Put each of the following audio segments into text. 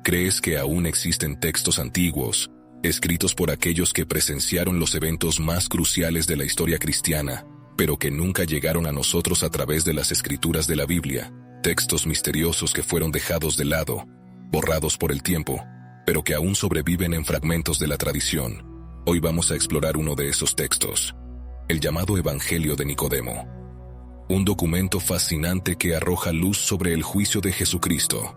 ¿Crees que aún existen textos antiguos, escritos por aquellos que presenciaron los eventos más cruciales de la historia cristiana, pero que nunca llegaron a nosotros a través de las escrituras de la Biblia? Textos misteriosos que fueron dejados de lado, borrados por el tiempo, pero que aún sobreviven en fragmentos de la tradición. Hoy vamos a explorar uno de esos textos, el llamado Evangelio de Nicodemo. Un documento fascinante que arroja luz sobre el juicio de Jesucristo,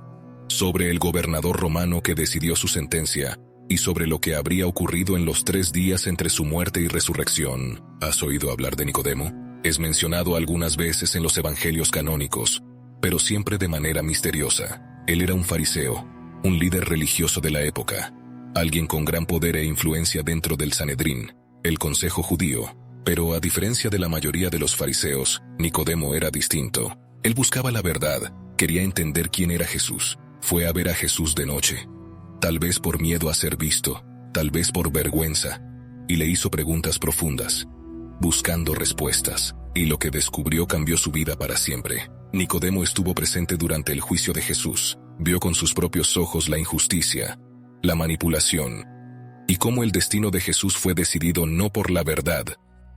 sobre el gobernador romano que decidió su sentencia, y sobre lo que habría ocurrido en los 3 días entre su muerte y resurrección. ¿Has oído hablar de Nicodemo? Es mencionado algunas veces en los evangelios canónicos, pero siempre de manera misteriosa. Él era un fariseo, un líder religioso de la época, alguien con gran poder e influencia dentro del Sanedrín, el consejo judío. Pero a diferencia de la mayoría de los fariseos, Nicodemo era distinto. Él buscaba la verdad, quería entender quién era Jesús. Fue a ver a Jesús de noche, tal vez por miedo a ser visto, tal vez por vergüenza, y le hizo preguntas profundas, buscando respuestas, y lo que descubrió cambió su vida para siempre. Nicodemo estuvo presente durante el juicio de Jesús, vio con sus propios ojos la injusticia, la manipulación, y cómo el destino de Jesús fue decidido no por la verdad,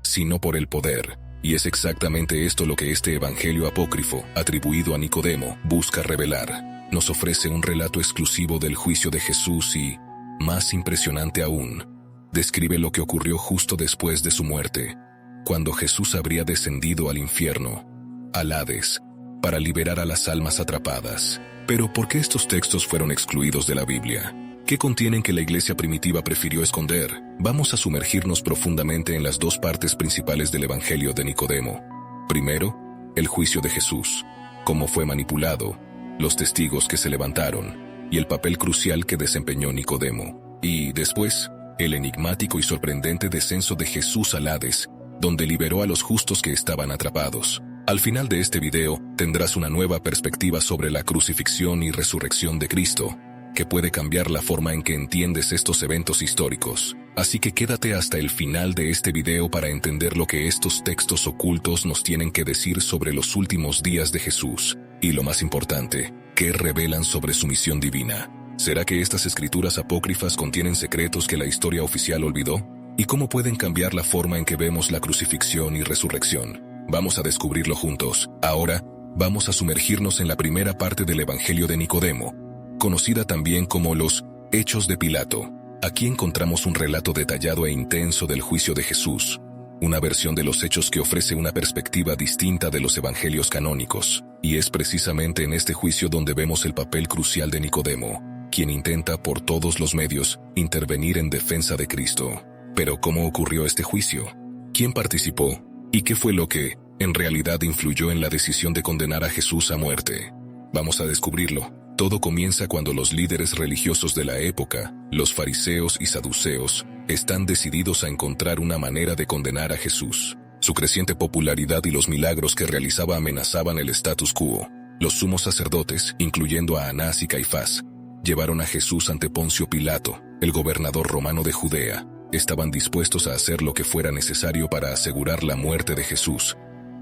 sino por el poder. Y es exactamente esto lo que este evangelio apócrifo, atribuido a Nicodemo, busca revelar. Nos ofrece un relato exclusivo del juicio de Jesús y, más impresionante aún, describe lo que ocurrió justo después de su muerte, cuando Jesús habría descendido al infierno, al Hades, para liberar a las almas atrapadas. Pero ¿por qué estos textos fueron excluidos de la Biblia? ¿Qué contienen que la iglesia primitiva prefirió esconder? Vamos a sumergirnos profundamente en las 2 partes principales del Evangelio de Nicodemo. Primero, el juicio de Jesús, cómo fue manipulado, los testigos que se levantaron, y el papel crucial que desempeñó Nicodemo. Y después, el enigmático y sorprendente descenso de Jesús al Hades, donde liberó a los justos que estaban atrapados. Al final de este video, tendrás una nueva perspectiva sobre la crucifixión y resurrección de Cristo, que puede cambiar la forma en que entiendes estos eventos históricos. Así que quédate hasta el final de este video para entender lo que estos textos ocultos nos tienen que decir sobre los últimos días de Jesús, y lo más importante, qué revelan sobre su misión divina. ¿Será que estas escrituras apócrifas contienen secretos que la historia oficial olvidó? ¿Y cómo pueden cambiar la forma en que vemos la crucifixión y resurrección? Vamos a descubrirlo juntos. Ahora, vamos a sumergirnos en la primera parte del Evangelio de Nicodemo, conocida también como los Hechos de Pilato. Aquí encontramos un relato detallado e intenso del juicio de Jesús, una versión de los hechos que ofrece una perspectiva distinta de los evangelios canónicos. Y es precisamente en este juicio donde vemos el papel crucial de Nicodemo, quien intenta por todos los medios intervenir en defensa de Cristo. Pero ¿cómo ocurrió este juicio? ¿Quién participó? ¿Y qué fue lo que, en realidad, influyó en la decisión de condenar a Jesús a muerte? Vamos a descubrirlo. Todo comienza cuando los líderes religiosos de la época, los fariseos y saduceos, están decididos a encontrar una manera de condenar a Jesús. Su creciente popularidad y los milagros que realizaba amenazaban el status quo. Los sumos sacerdotes, incluyendo a Anás y Caifás, llevaron a Jesús ante Poncio Pilato, el gobernador romano de Judea. Estaban dispuestos a hacer lo que fuera necesario para asegurar la muerte de Jesús,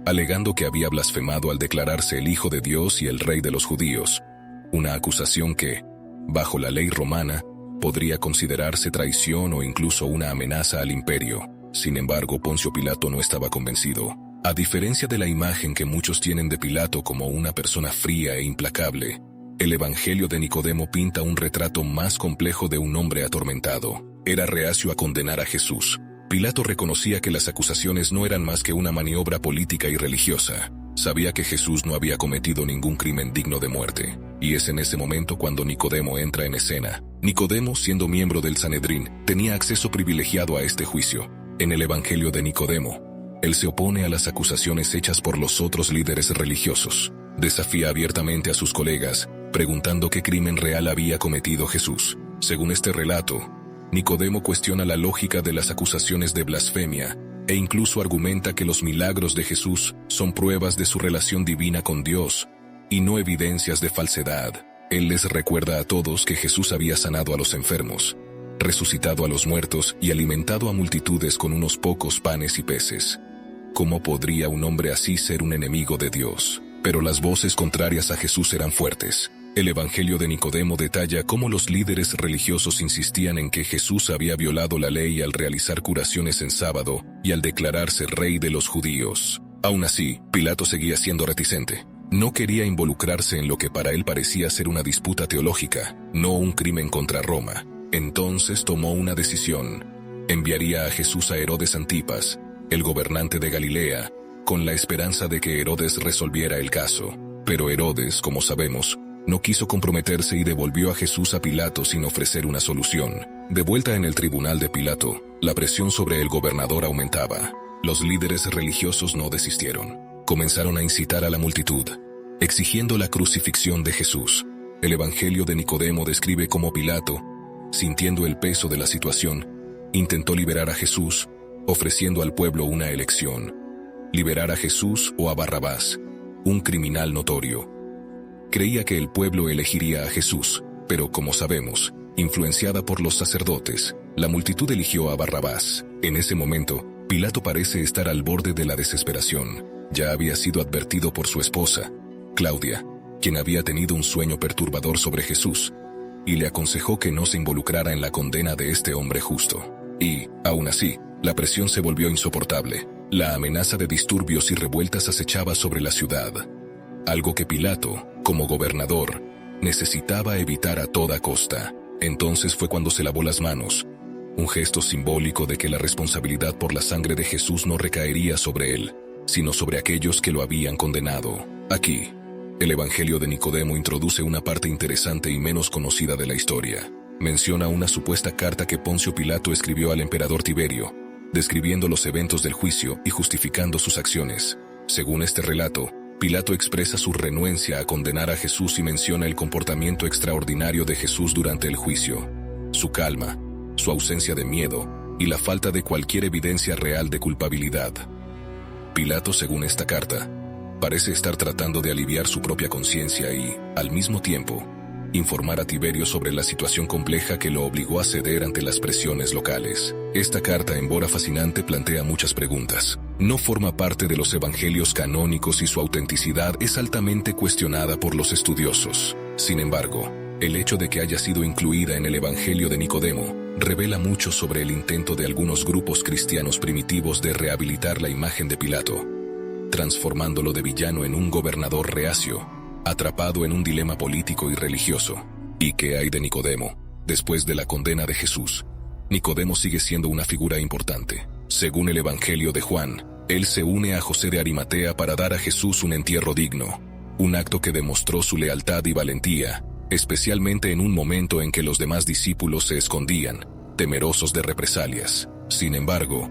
alegando que había blasfemado al declararse el Hijo de Dios y el Rey de los judíos. Una acusación que, bajo la ley romana, podría considerarse traición o incluso una amenaza al imperio. Sin embargo, Poncio Pilato no estaba convencido. A diferencia de la imagen que muchos tienen de Pilato como una persona fría e implacable, el Evangelio de Nicodemo pinta un retrato más complejo de un hombre atormentado. Era reacio a condenar a Jesús. Pilato reconocía que las acusaciones no eran más que una maniobra política y religiosa. Sabía que Jesús no había cometido ningún crimen digno de muerte. Y es en ese momento cuando Nicodemo entra en escena. Nicodemo, siendo miembro del Sanedrín, tenía acceso privilegiado a este juicio. En el Evangelio de Nicodemo, él se opone a las acusaciones hechas por los otros líderes religiosos. Desafía abiertamente a sus colegas, preguntando qué crimen real había cometido Jesús. Según este relato, Nicodemo cuestiona la lógica de las acusaciones de blasfemia e incluso argumenta que los milagros de Jesús son pruebas de su relación divina con Dios y no evidencias de falsedad. Él les recuerda a todos que Jesús había sanado a los enfermos, resucitado a los muertos y alimentado a multitudes con unos pocos panes y peces. ¿Cómo podría un hombre así ser un enemigo de Dios? Pero las voces contrarias a Jesús eran fuertes. El Evangelio de Nicodemo detalla cómo los líderes religiosos insistían en que Jesús había violado la ley al realizar curaciones en sábado y al declararse rey de los judíos. Aún así, Pilato seguía siendo reticente. No quería involucrarse en lo que para él parecía ser una disputa teológica, no un crimen contra Roma. Entonces tomó una decisión. Enviaría a Jesús a Herodes Antipas, el gobernante de Galilea, con la esperanza de que Herodes resolviera el caso. Pero Herodes, como sabemos, no quiso comprometerse y devolvió a Jesús a Pilato sin ofrecer una solución. De vuelta en el tribunal de Pilato, la presión sobre el gobernador aumentaba. Los líderes religiosos no desistieron. Comenzaron a incitar a la multitud, exigiendo la crucifixión de Jesús. El Evangelio de Nicodemo describe cómo Pilato, sintiendo el peso de la situación, intentó liberar a Jesús, ofreciendo al pueblo una elección: liberar a Jesús o a Barrabás, un criminal notorio. Creía que el pueblo elegiría a Jesús, pero como sabemos, influenciada por los sacerdotes, la multitud eligió a Barrabás. En ese momento, Pilato parece estar al borde de la desesperación. Ya había sido advertido por su esposa, Claudia, quien había tenido un sueño perturbador sobre Jesús, y le aconsejó que no se involucrara en la condena de este hombre justo. Y, aún así, la presión se volvió insoportable. La amenaza de disturbios y revueltas acechaba sobre la ciudad, algo que Pilato, como gobernador, necesitaba evitar a toda costa. Entonces fue cuando se lavó las manos, un gesto simbólico de que la responsabilidad por la sangre de Jesús no recaería sobre él, sino sobre aquellos que lo habían condenado. Aquí, el Evangelio de Nicodemo introduce una parte interesante y menos conocida de la historia. Menciona una supuesta carta que Poncio Pilato escribió al emperador Tiberio, describiendo los eventos del juicio y justificando sus acciones. Según este relato, Pilato expresa su renuencia a condenar a Jesús y menciona el comportamiento extraordinario de Jesús durante el juicio, su calma, su ausencia de miedo y la falta de cualquier evidencia real de culpabilidad. Pilato, según esta carta, parece estar tratando de aliviar su propia conciencia y, al mismo tiempo, informar a Tiberio sobre la situación compleja que lo obligó a ceder ante las presiones locales. Esta carta, embora fascinante, plantea muchas preguntas. No forma parte de los evangelios canónicos y su autenticidad es altamente cuestionada por los estudiosos. Sin embargo, el hecho de que haya sido incluida en el Evangelio de Nicodemo revela mucho sobre el intento de algunos grupos cristianos primitivos de rehabilitar la imagen de Pilato, transformándolo de villano en un gobernador reacio, atrapado en un dilema político y religioso. ¿Y qué hay de Nicodemo? Después de la condena de Jesús, Nicodemo sigue siendo una figura importante. Según el Evangelio de Juan, él se une a José de Arimatea para dar a Jesús un entierro digno, un acto que demostró su lealtad y valentía, especialmente en un momento en que los demás discípulos se escondían, temerosos de represalias. Sin embargo,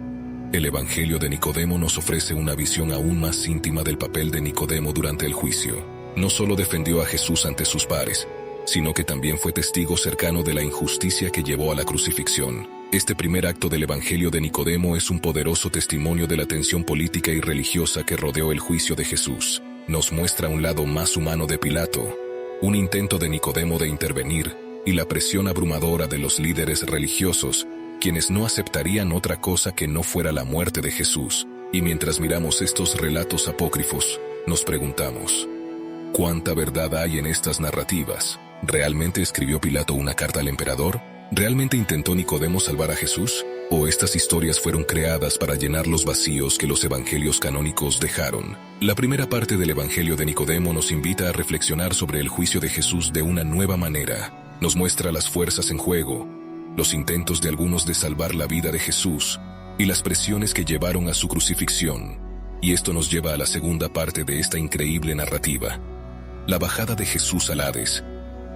el Evangelio de Nicodemo nos ofrece una visión aún más íntima del papel de Nicodemo durante el juicio. No solo defendió a Jesús ante sus pares, sino que también fue testigo cercano de la injusticia que llevó a la crucifixión. Este primer acto del Evangelio de Nicodemo es un poderoso testimonio de la tensión política y religiosa que rodeó el juicio de Jesús. Nos muestra un lado más humano de Pilato, un intento de Nicodemo de intervenir, y la presión abrumadora de los líderes religiosos, quienes no aceptarían otra cosa que no fuera la muerte de Jesús. Y mientras miramos estos relatos apócrifos, nos preguntamos: ¿cuánta verdad hay en estas narrativas? ¿Realmente escribió Pilato una carta al emperador? ¿Realmente intentó Nicodemo salvar a Jesús? ¿O estas historias fueron creadas para llenar los vacíos que los evangelios canónicos dejaron? La primera parte del Evangelio de Nicodemo nos invita a reflexionar sobre el juicio de Jesús de una nueva manera. Nos muestra las fuerzas en juego, los intentos de algunos de salvar la vida de Jesús y las presiones que llevaron a su crucifixión. Y esto nos lleva a la segunda parte de esta increíble narrativa: la bajada de Jesús al Hades.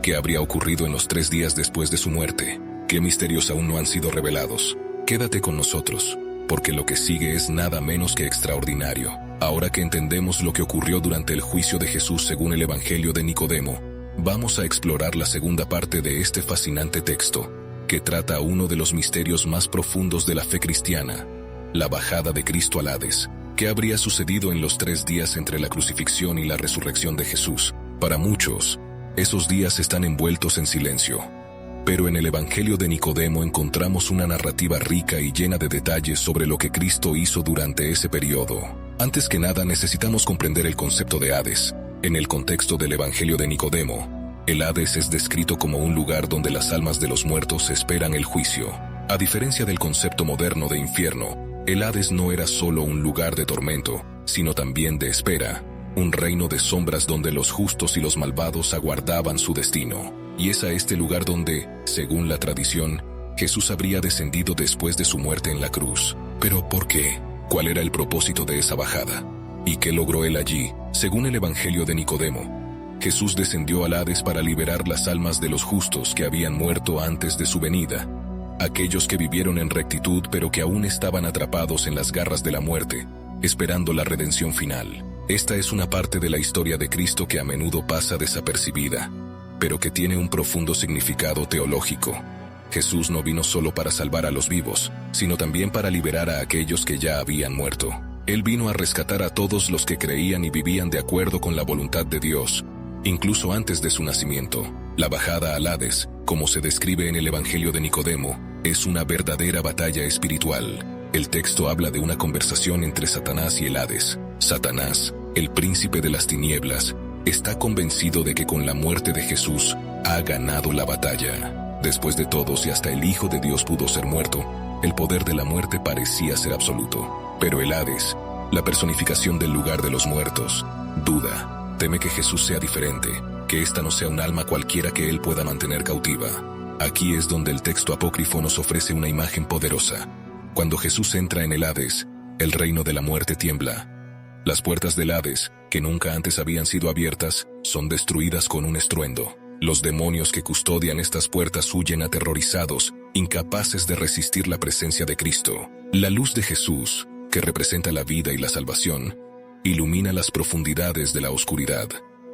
¿Qué habría ocurrido en los 3 días después de su muerte? ¿Qué misterios aún no han sido revelados? Quédate con nosotros, porque lo que sigue es nada menos que extraordinario. Ahora que entendemos lo que ocurrió durante el juicio de Jesús según el Evangelio de Nicodemo, vamos a explorar la segunda parte de este fascinante texto, que trata uno de los misterios más profundos de la fe cristiana: la bajada de Cristo al Hades. ¿Qué habría sucedido en los 3 días entre la crucifixión y la resurrección de Jesús? Para muchos, esos días están envueltos en silencio. Pero en el Evangelio de Nicodemo encontramos una narrativa rica y llena de detalles sobre lo que Cristo hizo durante ese periodo. Antes que nada, necesitamos comprender el concepto de Hades. En el contexto del Evangelio de Nicodemo, El Hades es descrito como un lugar donde las almas de los muertos esperan el juicio. A diferencia del concepto moderno de infierno, el Hades no era solo un lugar de tormento, sino también de espera, un reino de sombras donde los justos y los malvados aguardaban su destino. Y es a este lugar donde, según la tradición, Jesús habría descendido después de su muerte en la cruz. ¿Pero por qué? ¿Cuál era el propósito de esa bajada? ¿Y qué logró él allí? Según el Evangelio de Nicodemo, Jesús descendió al Hades para liberar las almas de los justos que habían muerto antes de su venida, aquellos que vivieron en rectitud pero que aún estaban atrapados en las garras de la muerte, esperando la redención final. Esta es una parte de la historia de Cristo que a menudo pasa desapercibida, pero que tiene un profundo significado teológico. Jesús no vino solo para salvar a los vivos, sino también para liberar a aquellos que ya habían muerto. Él vino a rescatar a todos los que creían y vivían de acuerdo con la voluntad de Dios, incluso antes de su nacimiento. La bajada al Hades, como se describe en el Evangelio de Nicodemo, es una verdadera batalla espiritual. El texto habla de una conversación entre Satanás y el Hades. Satanás, el príncipe de las tinieblas, está convencido de que con la muerte de Jesús ha ganado la batalla. Después de todo, si hasta el Hijo de Dios pudo ser muerto, el poder de la muerte parecía ser absoluto. Pero el Hades, la personificación del lugar de los muertos, duda. Teme que Jesús sea diferente, que esta no sea un alma cualquiera que él pueda mantener cautiva. Aquí es donde el texto apócrifo nos ofrece una imagen poderosa. Cuando Jesús entra en el Hades, el reino de la muerte tiembla. Las puertas del Hades, que nunca antes habían sido abiertas, son destruidas con un estruendo. Los demonios que custodian estas puertas huyen aterrorizados, incapaces de resistir la presencia de Cristo. La luz de Jesús, que representa la vida y la salvación, ilumina las profundidades de la oscuridad,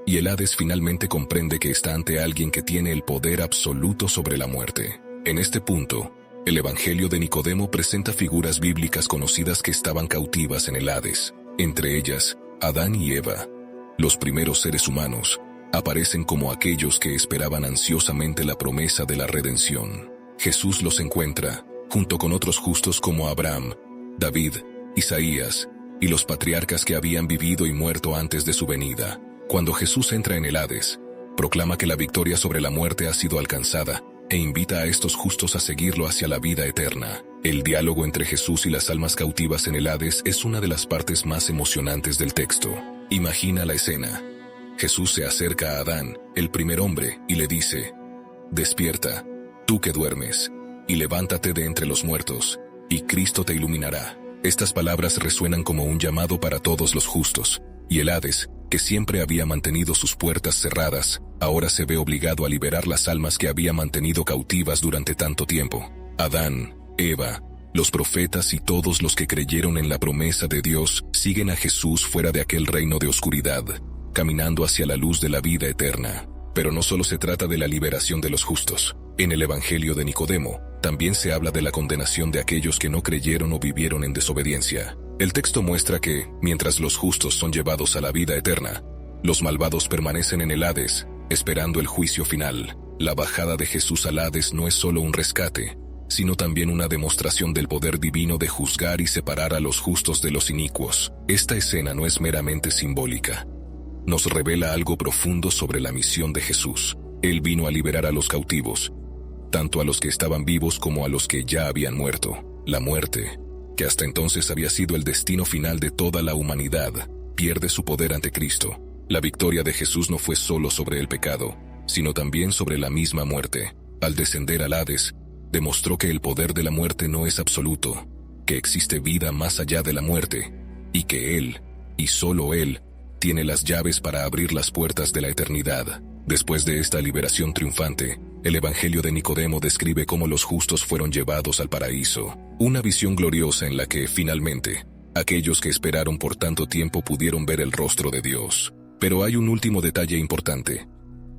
y el Hades finalmente comprende que está ante alguien que tiene el poder absoluto sobre la muerte. En este punto, el Evangelio de Nicodemo presenta figuras bíblicas conocidas que estaban cautivas en el Hades. Entre ellas, Adán y Eva, los primeros seres humanos, aparecen como aquellos que esperaban ansiosamente la promesa de la redención. Jesús los encuentra, junto con otros justos como Abraham, David, Isaías, y los patriarcas que habían vivido y muerto antes de su venida. Cuando Jesús entra en el Hades, proclama que la victoria sobre la muerte ha sido alcanzada e invita a estos justos a seguirlo hacia la vida eterna. El diálogo entre Jesús y las almas cautivas en el Hades es una de las partes más emocionantes del texto. Imagina la escena. Jesús se acerca a Adán, el primer hombre, y le dice: «Despierta, tú que duermes, y levántate de entre los muertos, y Cristo te iluminará». Estas palabras resuenan como un llamado para todos los justos, y el Hades, que siempre había mantenido sus puertas cerradas, ahora se ve obligado a liberar las almas que había mantenido cautivas durante tanto tiempo. Adán, Eva, los profetas y todos los que creyeron en la promesa de Dios siguen a Jesús fuera de aquel reino de oscuridad, caminando hacia la luz de la vida eterna. Pero no solo se trata de la liberación de los justos. En el Evangelio de Nicodemo, también se habla de la condenación de aquellos que no creyeron o vivieron en desobediencia. El texto muestra que, mientras los justos son llevados a la vida eterna, los malvados permanecen en el Hades, esperando el juicio final. La bajada de Jesús al Hades no es solo un rescate, sino también una demostración del poder divino de juzgar y separar a los justos de los inicuos. Esta escena no es meramente simbólica. Nos revela algo profundo sobre la misión de Jesús. Él vino a liberar a los cautivos, tanto a los que estaban vivos como a los que ya habían muerto. La muerte, que hasta entonces había sido el destino final de toda la humanidad, pierde su poder ante Cristo. La victoria de Jesús no fue solo sobre el pecado, sino también sobre la misma muerte. Al descender al Hades, demostró que el poder de la muerte no es absoluto, que existe vida más allá de la muerte, y que Él, y solo Él, tiene las llaves para abrir las puertas de la eternidad. Después de esta liberación triunfante, el Evangelio de Nicodemo describe cómo los justos fueron llevados al paraíso, una visión gloriosa en la que, finalmente, aquellos que esperaron por tanto tiempo pudieron ver el rostro de Dios. Pero hay un último detalle importante: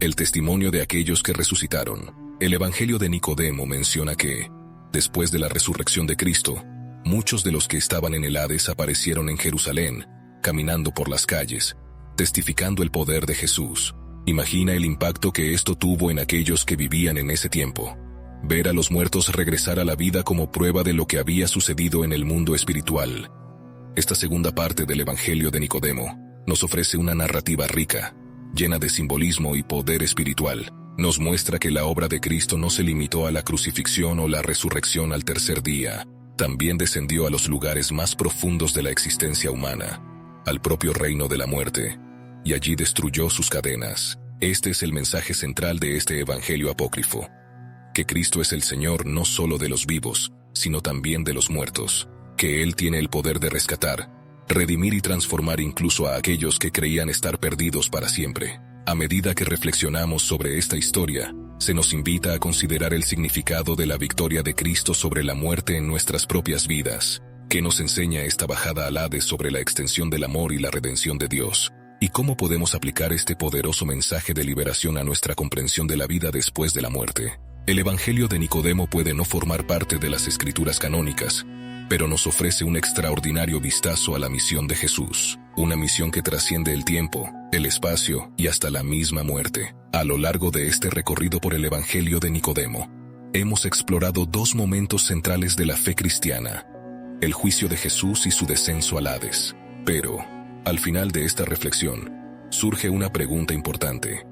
el testimonio de aquellos que resucitaron. El Evangelio de Nicodemo menciona que, después de la resurrección de Cristo, muchos de los que estaban en el Hades aparecieron en Jerusalén, caminando por las calles, testificando el poder de Jesús. Imagina el impacto que esto tuvo en aquellos que vivían en ese tiempo. Ver a los muertos regresar a la vida como prueba de lo que había sucedido en el mundo espiritual. Esta segunda parte del Evangelio de Nicodemo nos ofrece una narrativa rica. llena de simbolismo y poder espiritual, nos muestra que la obra de Cristo no se limitó a la crucifixión o la resurrección al tercer día. También descendió a los lugares más profundos de la existencia humana, al propio reino de la muerte, y allí destruyó sus cadenas. Este es el mensaje central de este evangelio apócrifo: que Cristo es el Señor no solo de los vivos, sino también de los muertos, que Él tiene el poder de rescatar, redimir y transformar incluso a aquellos que creían estar perdidos para siempre. A medida que reflexionamos sobre esta historia, se nos invita a considerar el significado de la victoria de Cristo sobre la muerte en nuestras propias vidas. ¿Qué nos enseña esta bajada al Hades sobre la extensión del amor y la redención de Dios? ¿Y cómo podemos aplicar este poderoso mensaje de liberación a nuestra comprensión de la vida después de la muerte? El Evangelio de Nicodemo puede no formar parte de las Escrituras canónicas, pero nos ofrece un extraordinario vistazo a la misión de Jesús, una misión que trasciende el tiempo, el espacio y hasta la misma muerte. A lo largo de este recorrido por el Evangelio de Nicodemo, hemos explorado dos momentos centrales de la fe cristiana: el juicio de Jesús y su descenso al Hades. Pero, al final de esta reflexión, surge una pregunta importante: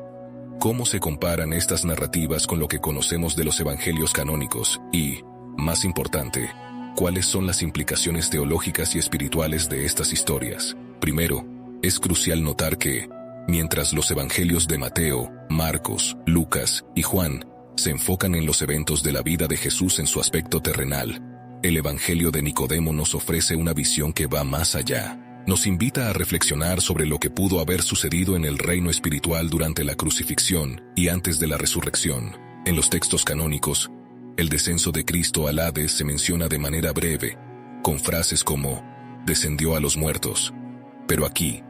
¿cómo se comparan estas narrativas con lo que conocemos de los evangelios canónicos? Y, más importante, ¿cuáles son las implicaciones teológicas y espirituales de estas historias? Primero, es crucial notar que, mientras los evangelios de Mateo, Marcos, Lucas y Juan se enfocan en los eventos de la vida de Jesús en su aspecto terrenal, el Evangelio de Nicodemo nos ofrece una visión que va más allá. Nos invita a reflexionar sobre lo que pudo haber sucedido en el reino espiritual durante la crucifixión y antes de la resurrección. En los textos canónicos, el descenso de Cristo al Hades se menciona de manera breve, con frases como «descendió a los muertos». Pero aquí,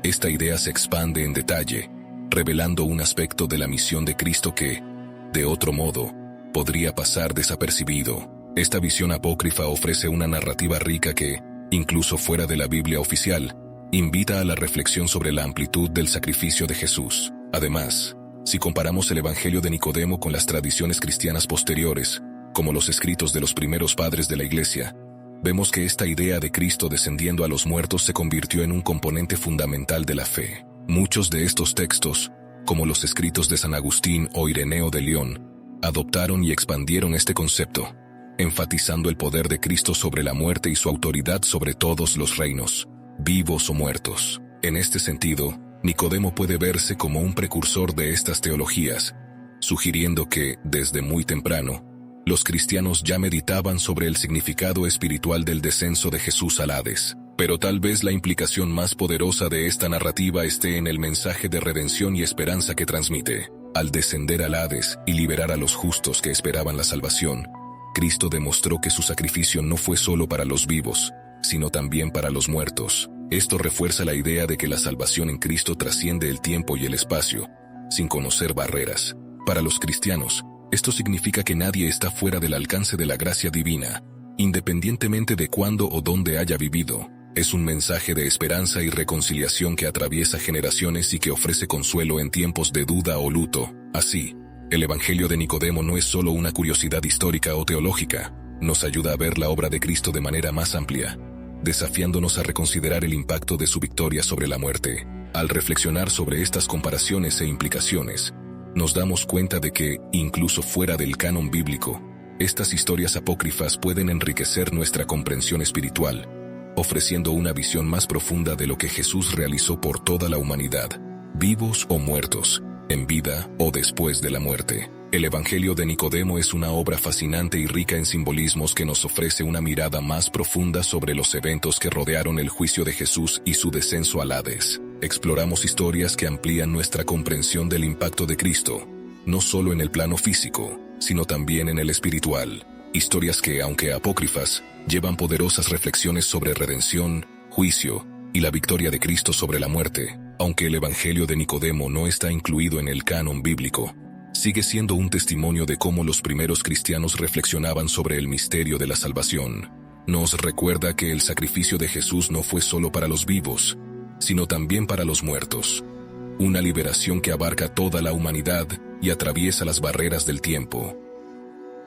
esta idea se expande en detalle, revelando un aspecto de la misión de Cristo que, de otro modo, podría pasar desapercibido. Esta visión apócrifa ofrece una narrativa rica que, incluso fuera de la Biblia oficial, invita a la reflexión sobre la amplitud del sacrificio de Jesús. Además, si comparamos el Evangelio de Nicodemo con las tradiciones cristianas posteriores, como los escritos de los primeros padres de la Iglesia, vemos que esta idea de Cristo descendiendo a los muertos se convirtió en un componente fundamental de la fe. Muchos de estos textos, como los escritos de San Agustín o Ireneo de León, adoptaron y expandieron este concepto, enfatizando el poder de Cristo sobre la muerte y su autoridad sobre todos los reinos, vivos o muertos. En este sentido, Nicodemo puede verse como un precursor de estas teologías, sugiriendo que, desde muy temprano, los cristianos ya meditaban sobre el significado espiritual del descenso de Jesús al Hades. Pero tal vez la implicación más poderosa de esta narrativa esté en el mensaje de redención y esperanza que transmite. Al descender al Hades y liberar a los justos que esperaban la salvación, Cristo demostró que su sacrificio no fue solo para los vivos, sino también para los muertos. Esto refuerza la idea de que la salvación en Cristo trasciende el tiempo y el espacio, sin conocer barreras. Para los cristianos, esto significa que nadie está fuera del alcance de la gracia divina, independientemente de cuándo o dónde haya vivido. Es un mensaje de esperanza y reconciliación que atraviesa generaciones y que ofrece consuelo en tiempos de duda o luto. Así, el Evangelio de Nicodemo no es solo una curiosidad histórica o teológica, nos ayuda a ver la obra de Cristo de manera más amplia, desafiándonos a reconsiderar el impacto de su victoria sobre la muerte. Al reflexionar sobre estas comparaciones e implicaciones, nos damos cuenta de que, incluso fuera del canon bíblico, estas historias apócrifas pueden enriquecer nuestra comprensión espiritual, ofreciendo una visión más profunda de lo que Jesús realizó por toda la humanidad, vivos o muertos, en vida o después de la muerte. El Evangelio de Nicodemo es una obra fascinante y rica en simbolismos que nos ofrece una mirada más profunda sobre los eventos que rodearon el juicio de Jesús y su descenso al Hades. Exploramos historias que amplían nuestra comprensión del impacto de Cristo, no solo en el plano físico, sino también en el espiritual. Historias que, aunque apócrifas, llevan poderosas reflexiones sobre redención, juicio y la victoria de Cristo sobre la muerte. Aunque el Evangelio de Nicodemo no está incluido en el canon bíblico, sigue siendo un testimonio de cómo los primeros cristianos reflexionaban sobre el misterio de la salvación. Nos recuerda que el sacrificio de Jesús no fue solo para los vivos, sino también para los muertos. Una liberación que abarca toda la humanidad y atraviesa las barreras del tiempo.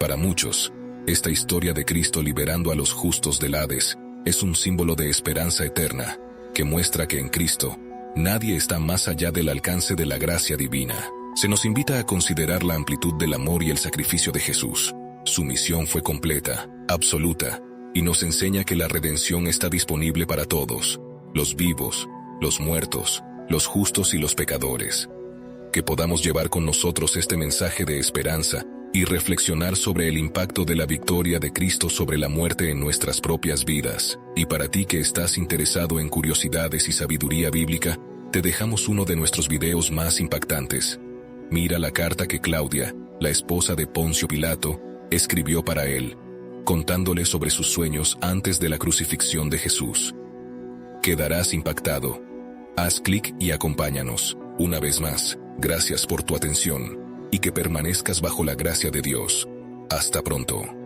Para muchos, esta historia de Cristo liberando a los justos del Hades es un símbolo de esperanza eterna, que muestra que en Cristo, Nadie está más allá del alcance de la gracia divina. Se nos invita a considerar la amplitud del amor y el sacrificio de Jesús. Su misión fue completa, absoluta, y nos enseña que la redención está disponible para todos, los vivos, los muertos, los justos y los pecadores. Que podamos llevar con nosotros este mensaje de esperanza y reflexionar sobre el impacto de la victoria de Cristo sobre la muerte en nuestras propias vidas. Y para ti que estás interesado en curiosidades y sabiduría bíblica, te dejamos uno de nuestros videos más impactantes. Mira la carta que Claudia, la esposa de Poncio Pilato, escribió para él, contándole sobre sus sueños antes de la crucifixión de Jesús. Quedarás impactado. Haz clic y acompáñanos. Una vez más, gracias por tu atención, y que permanezcas bajo la gracia de Dios. Hasta pronto.